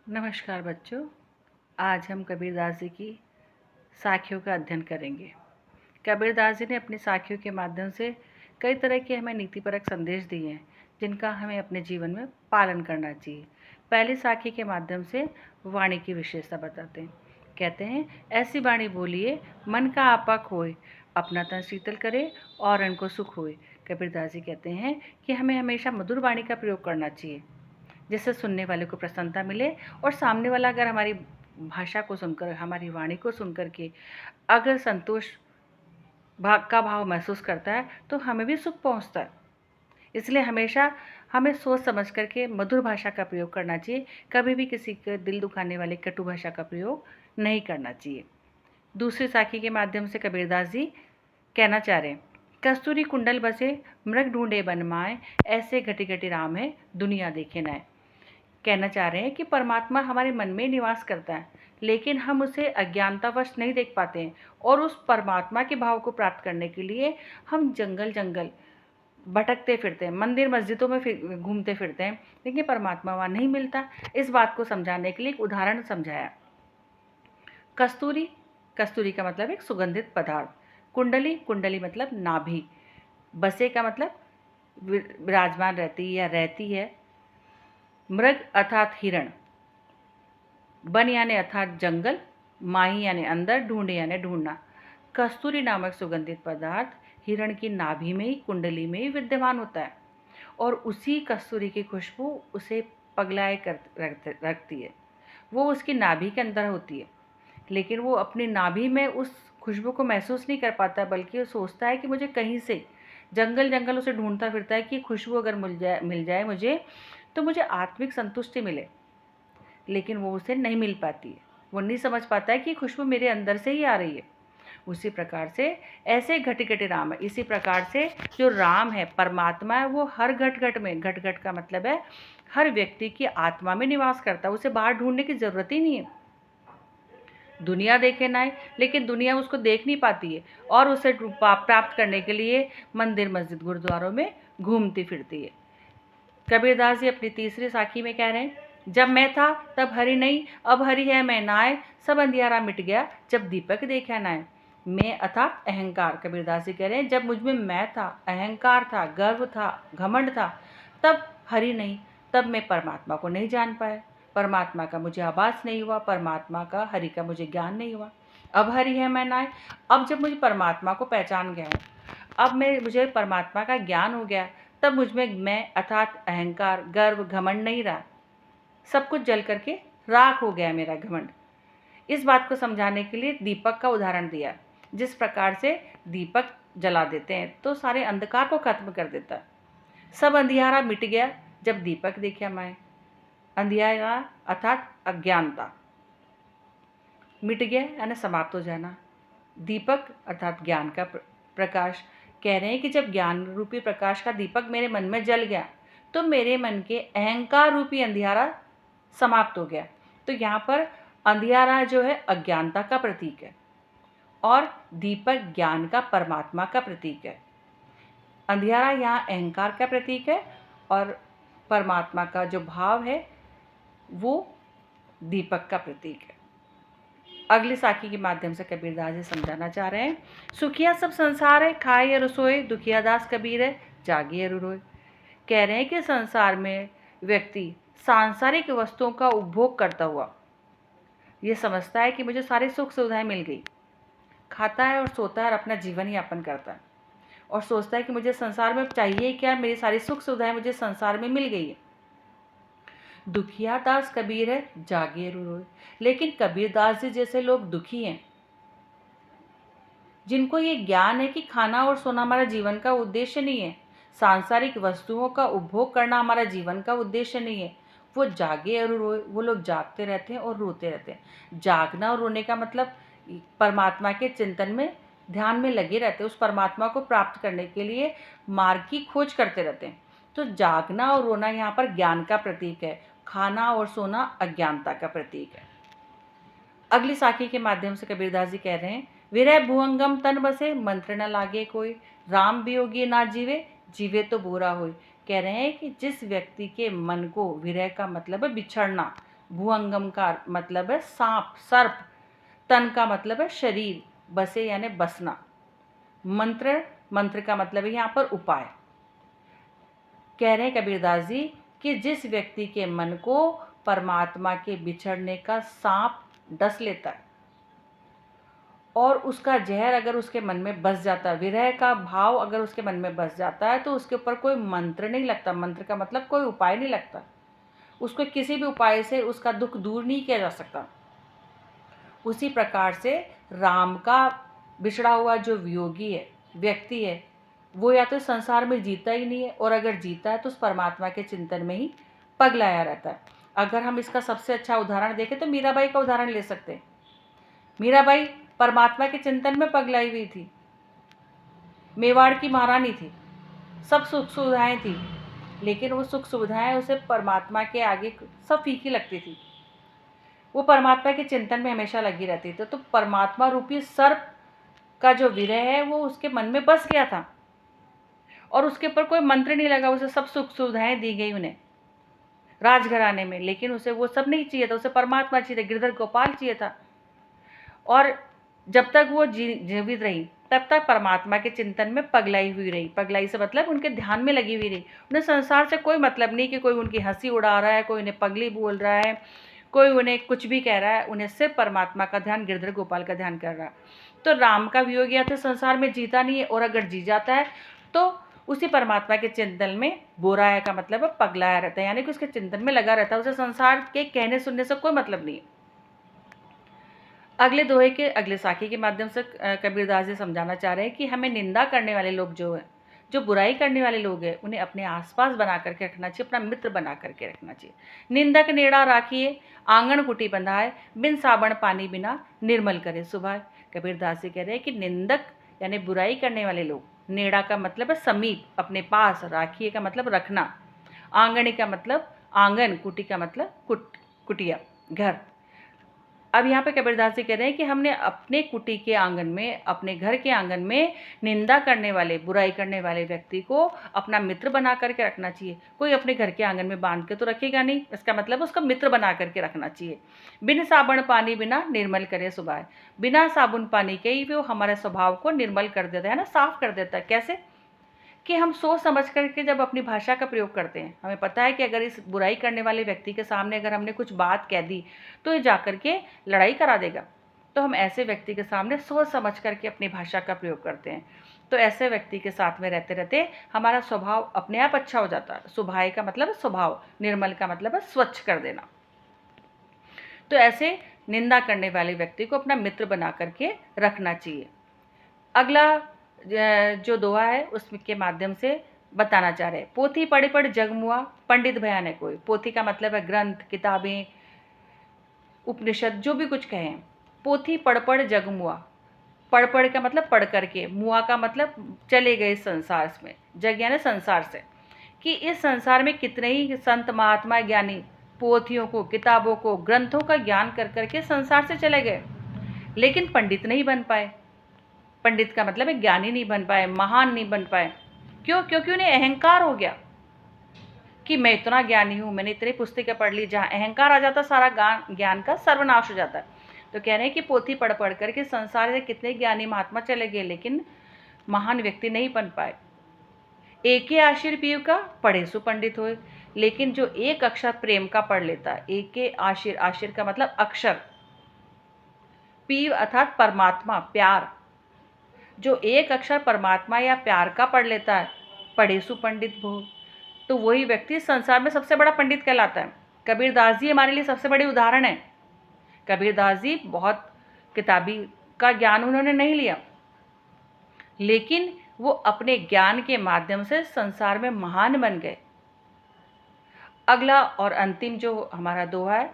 नमस्कार बच्चों। आज हम कबीरदास जी की साखियों का अध्ययन करेंगे। कबीरदास जी ने अपनी साखियों के माध्यम से कई तरह के हमें नीतिपरक संदेश दिए हैं, जिनका हमें अपने जीवन में पालन करना चाहिए। पहली साखी के माध्यम से वाणी की विशेषता बताते हैं। कहते हैं, ऐसी वाणी बोलिए मन का आपा खोए, अपना तन शीतल करे और उनको सुख होए। कबीरदास जी कहते हैं कि हमें हमेशा मधुर वाणी का प्रयोग करना चाहिए, जिससे सुनने वाले को प्रसन्नता मिले और सामने वाला अगर हमारी भाषा को सुनकर, हमारी वाणी को सुनकर के अगर संतोष भाग का भाव महसूस करता है तो हमें भी सुख पहुंचता है। इसलिए हमेशा हमें सोच समझ करके मधुर भाषा का प्रयोग करना चाहिए। कभी भी किसी के दिल दुखाने वाली कटु भाषा का प्रयोग नहीं करना चाहिए। दूसरी साखी के माध्यम से कबीरदास जी कहना चाह रहे हैं, कस्तूरी कुंडल बसे मृग ढूंढे बन माए, ऐसे घटी घटी राम है दुनिया देखे नाए। कहना चाह रहे हैं कि परमात्मा हमारे मन में निवास करता है, लेकिन हम उसे अज्ञानतावश नहीं देख पाते हैं और उस परमात्मा के भाव को प्राप्त करने के लिए हम जंगल जंगल भटकते फिरते हैं, मंदिर मस्जिदों में घूमते फिरते हैं, लेकिन परमात्मा वहाँ नहीं मिलता। इस बात को समझाने के लिए एक उदाहरण समझाया। कस्तूरी, कस्तूरी का मतलब एक सुगंधित पदार्थ। कुंडली, कुंडली मतलब नाभि। बसे का मतलब विराजमान रहती या रहती है। मृग अर्थात हिरण। वन यानी अर्थात जंगल। माही यानी अंदर। ढूंढे यानी ढूंढना। कस्तूरी नामक सुगंधित पदार्थ हिरण की नाभि में ही, कुंडली में ही विद्यमान होता है और उसी कस्तूरी की खुशबू उसे पगलाए कर रखती है। वो उसकी नाभि के अंदर होती है, लेकिन वो अपनी नाभि में उस खुशबू को महसूस नहीं कर पाता, बल्कि वो सोचता है कि मुझे कहीं से जंगल जंगल उसे ढूंढता फिरता है कि खुशबू अगर मिल जाए मुझे, तो मुझे आत्मिक संतुष्टि मिले, लेकिन वो उसे नहीं मिल पाती है। वो नहीं समझ पाता है कि खुशबू मेरे अंदर से ही आ रही है। उसी प्रकार से ऐसे घट घट राम है। इसी प्रकार से जो राम है, परमात्मा है, वो हर घट घट में, घट घट का मतलब है हर व्यक्ति की आत्मा में निवास करता है। उसे बाहर ढूंढने की जरूरत ही नहीं है। दुनिया देखे ना है, लेकिन दुनिया उसको देख नहीं पाती है और उसे प्राप्त करने के लिए मंदिर मस्जिद गुरुद्वारों में घूमती फिरती है। कबीरदास जी अपनी तीसरी साखी में कह रहे हैं, जब मैं था तब हरि नहीं, अब हरि है मैं नाय, सब अंधियारा मिट गया जब दीपक देखा नाय। मैं अर्थात अहंकार। कबीरदास जी कह रहे हैं, जब मुझ में मैं था, अहंकार था, गर्व था, घमंड था, तब हरि नहीं, तब मैं परमात्मा को नहीं जान पाया, परमात्मा का मुझे आभास नहीं हुआ, परमात्मा का, हरि का मुझे ज्ञान नहीं हुआ। अब हरि है मैं नाय, अब जब मुझे परमात्मा को पहचान गया हूँ, अब मुझे परमात्मा का ज्ञान हो गया, तब मुझमें मैं अर्थात अहंकार, गर्व, घमंड नहीं रहा। सब कुछ जल करके राख हो गया मेरा घमंड। इस बात को समझाने के लिए दीपक का उदाहरण दिया। जिस प्रकार से दीपक जला देते हैं तो सारे अंधकार को खत्म कर देता है। सब अंधियारा मिट गया जब दीपक देखा मैं। अंधियारा अर्थात अज्ञानता मिट गया यानी समाप्त हो जाना। दीपक अर्थात ज्ञान का प्रकाश। कह रहे हैं कि जब ज्ञान रूपी प्रकाश का दीपक मेरे मन में जल गया तो मेरे मन के अहंकार रूपी अंधियारा समाप्त हो गया। तो यहाँ पर अंधियारा जो है अज्ञानता का प्रतीक है और दीपक ज्ञान का, परमात्मा का प्रतीक है। अंधियारा यहाँ अहंकार का प्रतीक है और परमात्मा का जो भाव है वो दीपक का प्रतीक है। अगली साखी के माध्यम से कबीरदास जी समझाना चाह रहे हैं, सुखिया सब संसार है, खाए या रसोए, दुखिया दास कबीर है, जागे या रोए। कह रहे हैं कि संसार में व्यक्ति सांसारिक वस्तुओं का उपभोग करता हुआ ये समझता है कि मुझे सारी सुख सुविधाएं मिल गई, खाता है और सोता है और अपना जीवन यापन करता है और सोचता है कि मुझे संसार में चाहिए क्या, मेरी सारी सुख सुविधाएं मुझे संसार में मिल गई है। दुखिया दास कबीर है, जागे रोए। लेकिन कबीरदास जी जैसे लोग दुखी हैं, जिनको ये ज्ञान है कि खाना और सोना हमारा जीवन का उद्देश्य नहीं है, सांसारिक वस्तुओं का उपभोग करना हमारा जीवन का उद्देश्य नहीं है, वो जागे और रोए। वो लोग जागते रहते हैं और रोते रहते हैं। जागना और रोने का मतलब परमात्मा के चिंतन में, ध्यान में लगे रहते हैं, उस परमात्मा को प्राप्त करने के लिए मार्ग की खोज करते रहते हैं। तो जागना और रोना यहाँ पर ज्ञान का प्रतीक है, खाना और सोना अज्ञानता का प्रतीक है। अगली साखी के माध्यम से कबीरदास जी कह रहे हैं, विरह भुअंगम तन बसे, मंत्र न लागे कोई, राम वियोगी ना जीवे, जीवे तो बुरा होए। कह रहे हैं कि जिस व्यक्ति के मन को, विरह का मतलब है बिछड़ना, भुअंगम का मतलब है सांप सर्प, तन का मतलब है शरीर, बसे यानी बसना, मंत्र, मंत्र का मतलब है यहाँ पर उपाय। कह रहे हैं कबीरदास जी कि जिस व्यक्ति के मन को परमात्मा के बिछड़ने का सांप डस लेता है और उसका जहर अगर उसके मन में बस जाता है, विरह का भाव अगर उसके मन में बस जाता है, तो उसके ऊपर कोई मंत्र नहीं लगता। मंत्र का मतलब कोई उपाय नहीं लगता, उसको किसी भी उपाय से उसका दुख दूर नहीं किया जा सकता। उसी प्रकार से राम का बिछड़ा हुआ जो वियोगी है, व्यक्ति है, वो या तो संसार में जीता ही नहीं है, और अगर जीता है तो उस परमात्मा के चिंतन में ही पगलाया रहता है। अगर हम इसका सबसे अच्छा उदाहरण देखें तो मीराबाई का उदाहरण ले सकते हैं। मीराबाई परमात्मा के चिंतन में पगलाई हुई थी, मेवाड़ की महारानी थी, सब सुख सुविधाएं थी, लेकिन वो सुख सुविधाएं उसे परमात्मा के आगे सब फीकी लगती थी। वो परमात्मा के चिंतन में हमेशा लगी रहती थी। तो परमात्मा रूपी सर्प का जो विरह है वो उसके मन में बस गया था, और उसके ऊपर कोई मंत्र नहीं लगा, उसे सब सुख सुविधाएं दी गई उन्हें राजघराने में, लेकिन उसे वो सब नहीं चाहिए था, उसे परमात्मा चाहिए था, गिरधर गोपाल चाहिए था। और जब तक वो जीवित रही तब तक परमात्मा के चिंतन में पगलाई हुई रही। पगलाई से मतलब उनके ध्यान में लगी हुई रही। उन्हें संसार से कोई मतलब नहीं कि कोई उनकी हंसी उड़ा रहा है, कोई उन्हें पगली बोल रहा है, कोई उन्हें कुछ भी कह रहा है। उन्हें सिर्फ परमात्मा का ध्यान, गिरधर गोपाल का ध्यान कर रहा है। तो राम का वियोग या तो संसार में जीता नहीं है, और अगर जी जाता है तो उसी परमात्मा के चिंतन में बोराया का मतलब है पगलाया रहता है, यानी कि उसके चिंतन में लगा रहता है। उसे संसार के कहने सुनने से कोई मतलब नहीं है। अगले दोहे के अगले साखी के माध्यम से कबीरदास जी समझाना चाह रहे हैं कि हमें निंदा करने वाले लोग जो है, जो बुराई करने वाले लोग हैं, उन्हें अपने आसपास बना करके रखना चाहिए, अपना मित्र बना करके रखना चाहिए। निंदक नेड़ा राखिए, आंगन कुटी बंधाए, बिन साबण पानी बिना निर्मल करे सुभाए। कबीरदास जी कह रहे हैं कि निंदक यानी बुराई करने वाले लोग, नेड़ा का मतलब है समीप, अपने पास, राखिए का मतलब रखना, आंगणी का मतलब आंगन, कुटी का मतलब कुटिया, घर। अब यहाँ पे कबीरदास जी कह रहे हैं कि हमने अपने कुटी के आंगन में, अपने घर के आंगन में निंदा करने वाले, बुराई करने वाले व्यक्ति को अपना मित्र बना करके रखना चाहिए। कोई अपने घर के आंगन में बांध के तो रखेगा नहीं, इसका मतलब उसका मित्र बना करके रखना चाहिए। बिन साबुन पानी बिना निर्मल करे सुभाए, बिना साबुन पानी के ही वो हमारे स्वभाव को निर्मल कर देता है ना, साफ कर देता है। कैसे कि हम सोच समझ करके जब अपनी भाषा का प्रयोग करते हैं, हमें पता है कि अगर इस बुराई करने वाले व्यक्ति के सामने अगर हमने कुछ बात कह दी तो ये जाकर के लड़ाई करा देगा, तो हम ऐसे व्यक्ति के सामने सोच समझ करके अपनी भाषा का प्रयोग करते हैं। तो ऐसे व्यक्ति के साथ में रहते रहते हमारा स्वभाव अपने आप अच्छा हो जाता है। सुभाय का मतलब है स्वभाव, निर्मल का मतलब है स्वच्छ कर देना। तो ऐसे निंदा करने वाले व्यक्ति को अपना मित्र बना करके रखना चाहिए। अगला जो दोहा है उसके माध्यम से बताना चाह रहे हैं, पोथी पढ़े पढ़ जगमुआ, पंडित भयान है कोई। पोथी का मतलब है ग्रंथ, किताबें, उपनिषद, जो भी कुछ कहें। पोथी पढ़ पढ़ जगमुआ, पढ़ पढ़ का मतलब पढ़ करके, मुआ का मतलब चले गए संसार में, जग यानी संसार से, कि इस संसार में कितने ही संत महात्मा ज्ञानी पोथियों को, किताबों को, ग्रंथों का ज्ञान कर करके संसार से चले गए, लेकिन पंडित नहीं बन पाए। पंडित का मतलब है ज्ञानी नहीं बन पाए, महान नहीं बन पाए। क्यों? क्योंकि उन्हें अहंकार हो गया कि मैं इतना ज्ञानी हूँ, मैंने इतनी पुस्तकें पढ़ ली। जहाँ अहंकार आ जाता सारा ज्ञान का सर्वनाश हो जाता है। तो कह रहे हैं कि पोथी पढ़ पढ़ करके संसार से कितने ज्ञानी महात्मा चले गए, लेकिन महान व्यक्ति नहीं बन पाए। एके आशीर पीव का पढ़े सु पंडित होए, लेकिन जो एक अक्षर प्रेम का पढ़ लेता है, एके आशीर, आशीर का मतलब अक्षर, पीव अर्थात परमात्मा, प्यार, जो एक अक्षर परमात्मा या प्यार का पढ़ लेता है, पढ़े सु पंडित भो, तो वही व्यक्ति संसार में सबसे बड़ा पंडित कहलाता है। कबीरदास जी हमारे लिए सबसे बड़े उदाहरण हैं। कबीरदास जी बहुत किताबी का ज्ञान उन्होंने नहीं लिया, लेकिन वो अपने ज्ञान के माध्यम से संसार में महान बन गए। अगला और अंतिम जो हमारा दोहा है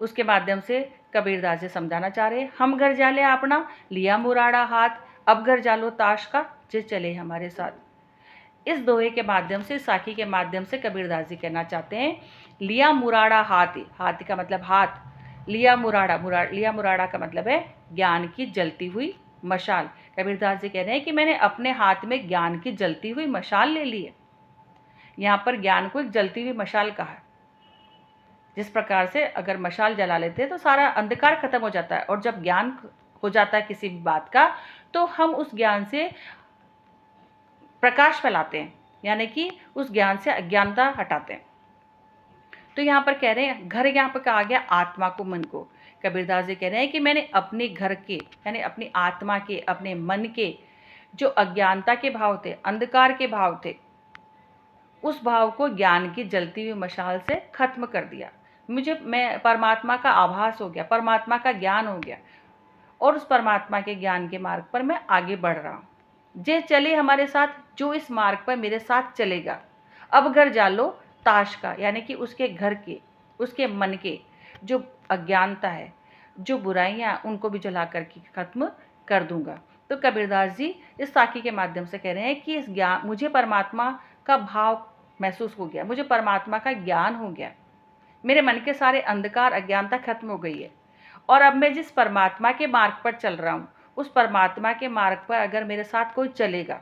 उसके माध्यम से कबीरदास जी समझाना चाह रहे हैं, हम घर जाले अपना लिया मुराड़ा हाथ, अब घर जालो ताश का जे चले हमारे साथ। इस दोहे के माध्यम से, साखी के माध्यम से कबीरदास जी कहना चाहते हैं, लिया मुराड़ा हाथी, हाथी का मतलब हाथ, लिया मुराड़ा, लिया मुराड़ा का मतलब है ज्ञान की जलती हुई मशाल। कबीरदास जी कह रहे हैं कि मैंने अपने हाथ में ज्ञान की जलती हुई मशाल ले ली है। यहाँ पर ज्ञान को एक जलती हुई मशाल कहा है। जिस प्रकार से अगर मशाल जला लेते हैं तो सारा अंधकार खत्म हो जाता है, और जब ज्ञान हो जाता है किसी भी बात का तो हम उस ज्ञान से प्रकाश फैलाते हैं, यानी कि उस ज्ञान से अज्ञानता हटाते हैं। तो यहाँ पर कह रहे हैं, घर यहाँ पर कहा गया आत्मा को, मन को। कबीरदास जी कह रहे हैं कि मैंने अपने घर के, यानी अपनी आत्मा के, अपने मन के जो अज्ञानता के भाव थे, अंधकार के भाव थे, उस भाव को ज्ञान की जलती हुई मशाल से खत्म कर दिया। मैं परमात्मा का आभास हो गया, परमात्मा का ज्ञान हो गया, और उस परमात्मा के ज्ञान के मार्ग पर मैं आगे बढ़ रहा हूँ। जे चले हमारे साथ, जो इस मार्ग पर मेरे साथ चलेगा। अब घर जालो ताश का, यानी कि उसके घर के, उसके मन के जो अज्ञानता है, जो बुराइयाँ, उनको भी जला करके खत्म कर दूंगा। तो कबीरदास जी इस साखी के माध्यम से कह रहे हैं कि इस ज्ञान, मुझे परमात्मा का भाव महसूस हो गया, मुझे परमात्मा का ज्ञान हो गया, मेरे मन के सारे अंधकार, अज्ञानता खत्म हो गई है, और अब मैं जिस परमात्मा के मार्ग पर चल रहा हूँ, उस परमात्मा के मार्ग पर अगर मेरे साथ कोई चलेगा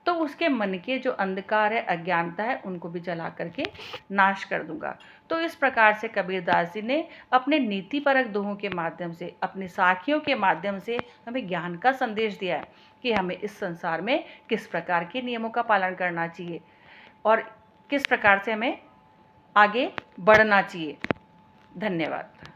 तो उसके मन के जो अंधकार है, अज्ञानता है, उनको भी जला करके नाश कर दूंगा। तो इस प्रकार से कबीरदास जी ने अपने नीतिपरक दोहों के माध्यम से, अपनी साखियों के माध्यम से हमें ज्ञान का संदेश दिया है कि हमें इस संसार में किस प्रकार के नियमों का पालन करना चाहिए और किस प्रकार से हमें आगे बढ़ना चाहिए। धन्यवाद।